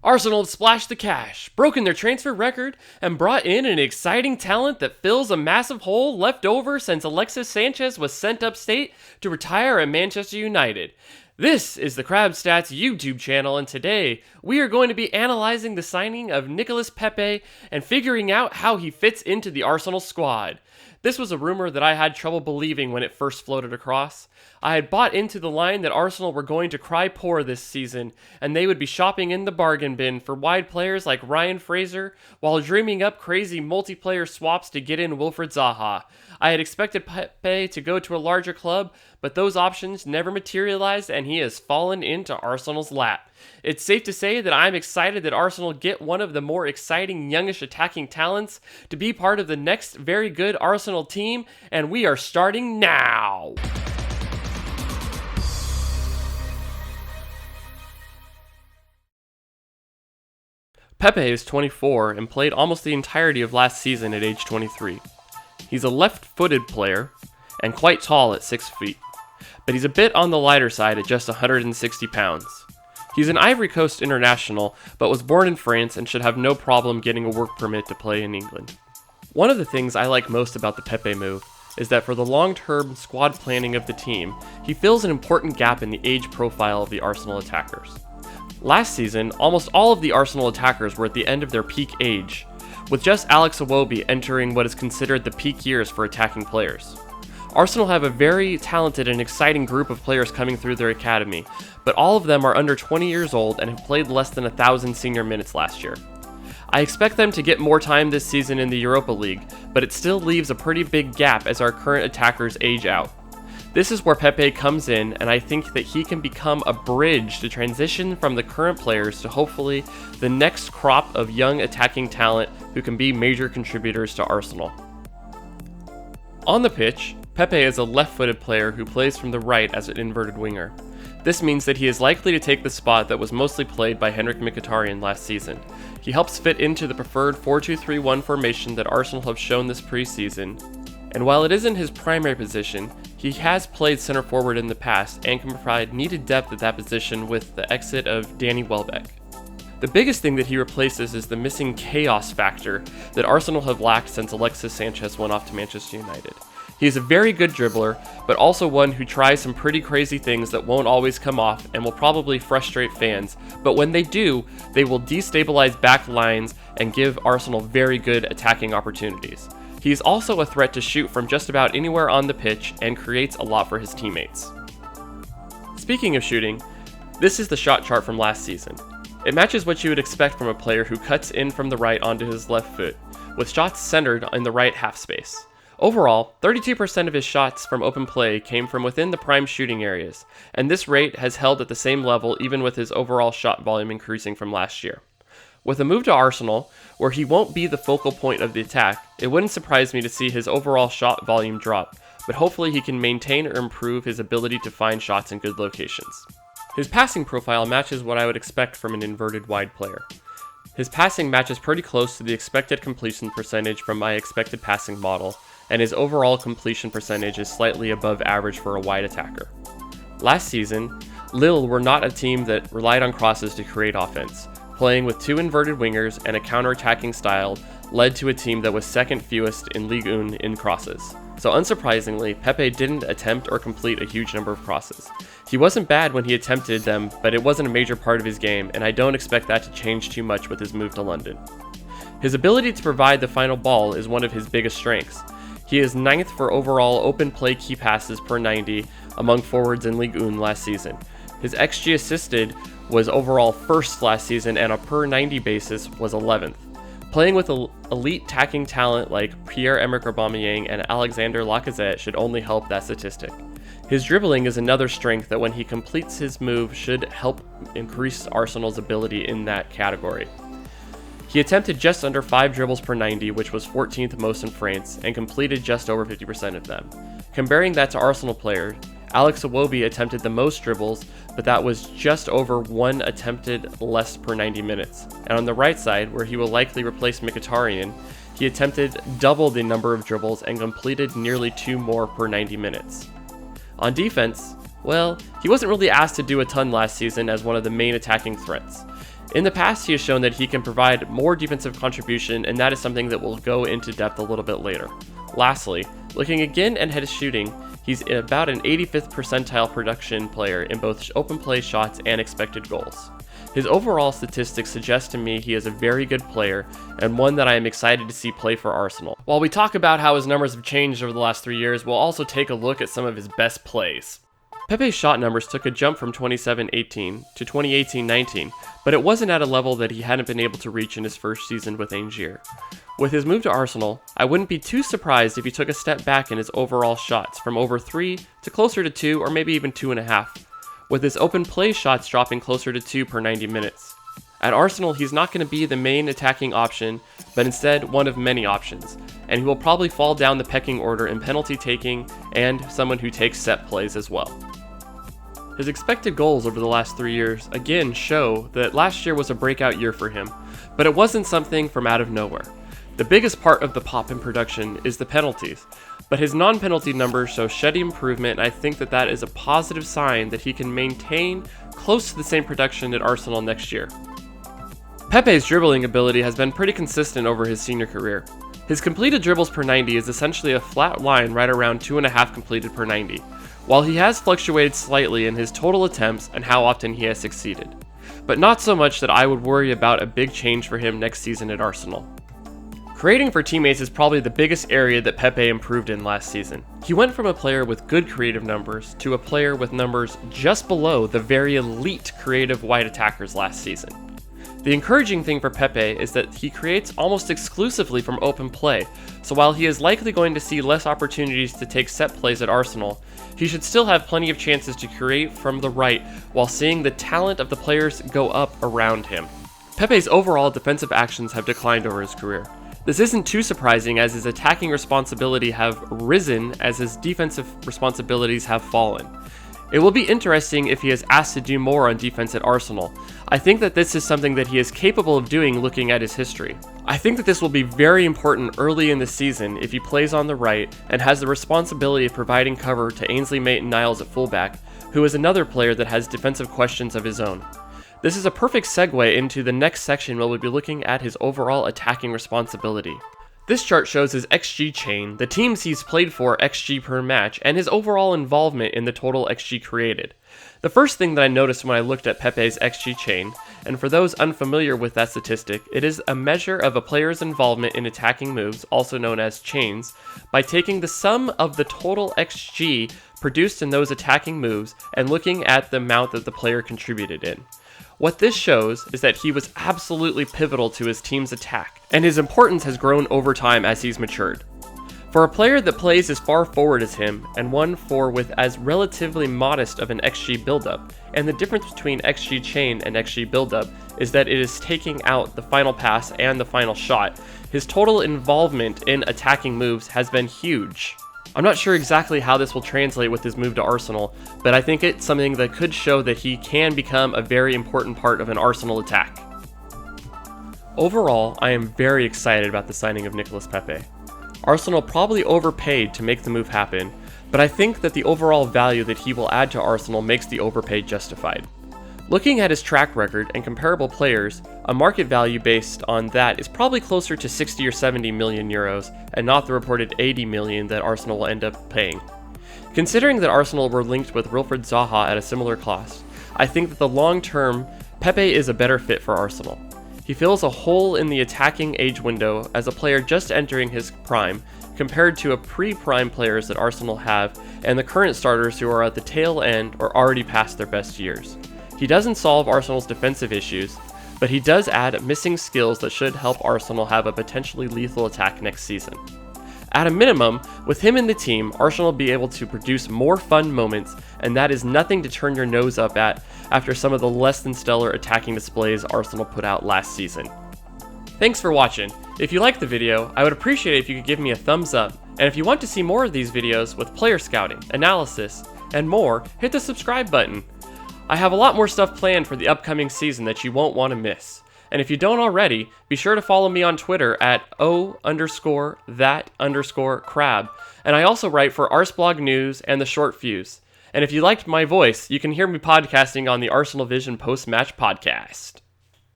Arsenal have splashed the cash, broken their transfer record, and brought in an exciting talent that fills a massive hole left over since Alexis Sanchez was sent upstate to retire at Manchester United. This is the Crab Stats YouTube channel, and today we are going to be analyzing the signing of Nicolas Pepe and figuring out how he fits into the Arsenal squad. This was a rumor that I had trouble believing when it first floated across. I had bought into the line that Arsenal were going to cry poor this season, and they would be shopping in the bargain bin for wide players like Ryan Fraser, while dreaming up crazy multiplayer swaps to get in Wilfried Zaha. I had expected Pepe to go to a larger club, but those options never materialized, and he has fallen into Arsenal's lap. It's safe to say that I'm excited that Arsenal get one of the more exciting youngish attacking talents to be part of the next very good Arsenal team, and we are starting now! Pepe is 24 and played almost the entirety of last season at age 23. He's a left-footed player and quite tall at 6 feet, but he's a bit on the lighter side at just 160 pounds. He's an Ivory Coast international, but was born in France and should have no problem getting a work permit to play in England. One of the things I like most about the Pepe move is that for the long-term squad planning of the team, he fills an important gap in the age profile of the Arsenal attackers. Last season, almost all of the Arsenal attackers were at the end of their peak age, with just Alex Iwobi entering what is considered the peak years for attacking players. Arsenal have a very talented and exciting group of players coming through their academy, but all of them are under 20 years old and have played less than 1,000 senior minutes last year. I expect them to get more time this season in the Europa League, but it still leaves a pretty big gap as our current attackers age out. This is where Pepe comes in, and I think that he can become a bridge to transition from the current players to hopefully the next crop of young attacking talent who can be major contributors to Arsenal. On the pitch, Pepe is a left-footed player who plays from the right as an inverted winger. This means that he is likely to take the spot that was mostly played by Henrik Mkhitaryan last season. He helps fit into the preferred 4-2-3-1 formation that Arsenal have shown this preseason, and while it isn't his primary position, he has played center forward in the past and can provide needed depth at that position with the exit of Danny Welbeck. The biggest thing that he replaces is the missing chaos factor that Arsenal have lacked since Alexis Sanchez went off to Manchester United. He is a very good dribbler, but also one who tries some pretty crazy things that won't always come off and will probably frustrate fans, but when they do, they will destabilize back lines and give Arsenal very good attacking opportunities. He is also a threat to shoot from just about anywhere on the pitch and creates a lot for his teammates. Speaking of shooting, this is the shot chart from last season. It matches what you would expect from a player who cuts in from the right onto his left foot, with shots centered in the right half space. Overall, 32% of his shots from open play came from within the prime shooting areas, and this rate has held at the same level even with his overall shot volume increasing from last year. With a move to Arsenal, where he won't be the focal point of the attack, it wouldn't surprise me to see his overall shot volume drop, but hopefully he can maintain or improve his ability to find shots in good locations. His passing profile matches what I would expect from an inverted wide player. His passing matches pretty close to the expected completion percentage from my expected passing model, and his overall completion percentage is slightly above average for a wide attacker. Last season, Lille were not a team that relied on crosses to create offense. Playing with two inverted wingers and a counter-attacking style led to a team that was second fewest in Ligue 1 in crosses. So unsurprisingly, Pepe didn't attempt or complete a huge number of crosses. He wasn't bad when he attempted them, but it wasn't a major part of his game, and I don't expect that to change too much with his move to London. His ability to provide the final ball is one of his biggest strengths. He is 9th for overall open play key passes per 90 among forwards in Ligue 1 last season. His XG assisted was overall first last season, and on a per 90 basis was 11th. Playing with elite attacking talent like Pierre-Emerick Aubameyang and Alexander Lacazette should only help that statistic. His dribbling is another strength that when he completes his move should help increase Arsenal's ability in that category. He attempted just under 5 dribbles per 90, which was 14th most in France, and completed just over 50% of them. Comparing that to Arsenal players, Alex Iwobi attempted the most dribbles, but that was just over 1 attempted less per 90 minutes. And on the right side, where he will likely replace Mkhitaryan, he attempted double the number of dribbles and completed nearly 2 more per 90 minutes. On defense, well, he wasn't really asked to do a ton last season as one of the main attacking threats. In the past, he has shown that he can provide more defensive contribution, and that is something that we'll go into depth a little bit later. Lastly, looking again at his shooting, he's about an 85th percentile production player in both open play shots and expected goals. His overall statistics suggest to me he is a very good player and one that I am excited to see play for Arsenal. While we talk about how his numbers have changed over the last 3 years, we'll also take a look at some of his best plays. Pepe's shot numbers took a jump from 27-18 to 28-19, but it wasn't at a level that he hadn't been able to reach in his first season with Angier. With his move to Arsenal, I wouldn't be too surprised if he took a step back in his overall shots from over 3 to closer to 2 or maybe even 2.5, with his open play shots dropping closer to 2 per 90 minutes. At Arsenal, he's not going to be the main attacking option, but instead one of many options, and he will probably fall down the pecking order in penalty taking and someone who takes set plays as well. His expected goals over the last 3 years again show that last year was a breakout year for him, but it wasn't something from out of nowhere. The biggest part of the pop in production is the penalties, but his non-penalty numbers show steady improvement, and I think that is a positive sign that he can maintain close to the same production at Arsenal next year. Pepe's dribbling ability has been pretty consistent over his senior career. His completed dribbles per 90 is essentially a flat line right around 2.5 completed per 90, while he has fluctuated slightly in his total attempts and how often he has succeeded, but not so much that I would worry about a big change for him next season at Arsenal. Creating for teammates is probably the biggest area that Pepe improved in last season. He went from a player with good creative numbers to a player with numbers just below the very elite creative wide attackers last season. The encouraging thing for Pepe is that he creates almost exclusively from open play, so while he is likely going to see less opportunities to take set plays at Arsenal, he should still have plenty of chances to create from the right while seeing the talent of the players go up around him. Pepe's overall defensive actions have declined over his career. This isn't too surprising as his attacking responsibility have risen as his defensive responsibilities have fallen. It will be interesting if he is asked to do more on defense at Arsenal. I think that this is something that he is capable of doing looking at his history. I think that this will be very important early in the season if he plays on the right and has the responsibility of providing cover to Ainsley Maitland-Niles at fullback, who is another player that has defensive questions of his own. This is a perfect segue into the next section where we'll be looking at his overall attacking responsibility. This chart shows his XG chain, the teams he's played for XG per match, and his overall involvement in the total XG created. The first thing that I noticed when I looked at Pepe's XG chain, and for those unfamiliar with that statistic, it is a measure of a player's involvement in attacking moves, also known as chains, by taking the sum of the total XG produced in those attacking moves and looking at the amount that the player contributed in. What this shows is that he was absolutely pivotal to his team's attack, and his importance has grown over time as he's matured. For a player that plays as far forward as him, and one with as relatively modest of an XG buildup, and the difference between XG chain and XG buildup is that it is taking out the final pass and the final shot, his total involvement in attacking moves has been huge. I'm not sure exactly how this will translate with his move to Arsenal, but I think it's something that could show that he can become a very important part of an Arsenal attack. Overall, I am very excited about the signing of Nicolas Pepe. Arsenal probably overpaid to make the move happen, but I think that the overall value that he will add to Arsenal makes the overpay justified. Looking at his track record and comparable players, a market value based on that is probably closer to 60 or 70 million euros and not the reported 80 million that Arsenal will end up paying. Considering that Arsenal were linked with Wilfried Zaha at a similar cost, I think that the long term, Pepe is a better fit for Arsenal. He fills a hole in the attacking age window as a player just entering his prime, compared to a pre-prime players that Arsenal have and the current starters who are at the tail end or already past their best years. He doesn't solve Arsenal's defensive issues, but he does add missing skills that should help Arsenal have a potentially lethal attack next season. At a minimum, with him in the team, Arsenal will be able to produce more fun moments, and that is nothing to turn your nose up at after some of the less than stellar attacking displays Arsenal put out last season. Thanks for watching. If you liked the video, I would appreciate it if you could give me a thumbs up, and if you want to see more of these videos with player scouting, analysis, and more, hit the subscribe button. I have a lot more stuff planned for the upcoming season that you won't want to miss. And if you don't already, be sure to follow me on Twitter at @o_that_crab. And I also write for Arsblog News and The Short Fuse. And if you liked my voice, you can hear me podcasting on the Arsenal Vision post-match podcast.